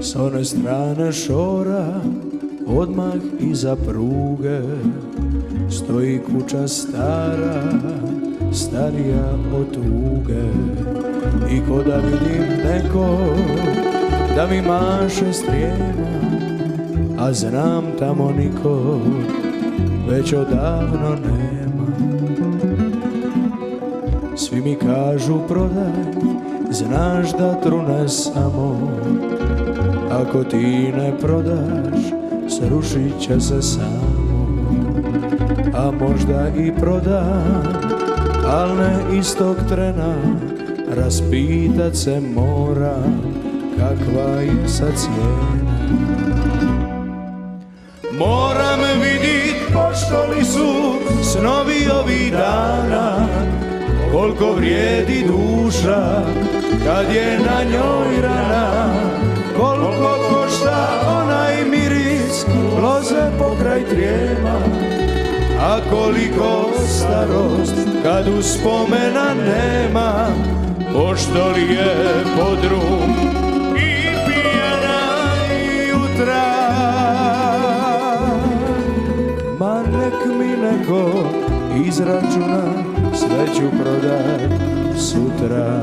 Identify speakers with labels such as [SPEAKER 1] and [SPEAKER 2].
[SPEAKER 1] S one strane šora, odmah iza pruge, stoji kuća stara, starija od tuge. I ko da vidim neko da mi maše strijema, a znam tamo niko već odavno nema. Svi mi kažu prodaj, znaš da trune samo, ako ti ne prodaš, srušit će se samo. A možda i prodam, al ne istog trena, raspitat se mora, kakva je sad cijena. Moram vidit pošto li su snovi ovih dana, koliko vrijedi duša kad je na njoj rana, koliko košta onaj miris loze pokraj trijema, a koliko starost kad uspomena nema, pošto li je podrum i pijana jutra. Ma nek mi neko izračuna, sve ću prodat sutra.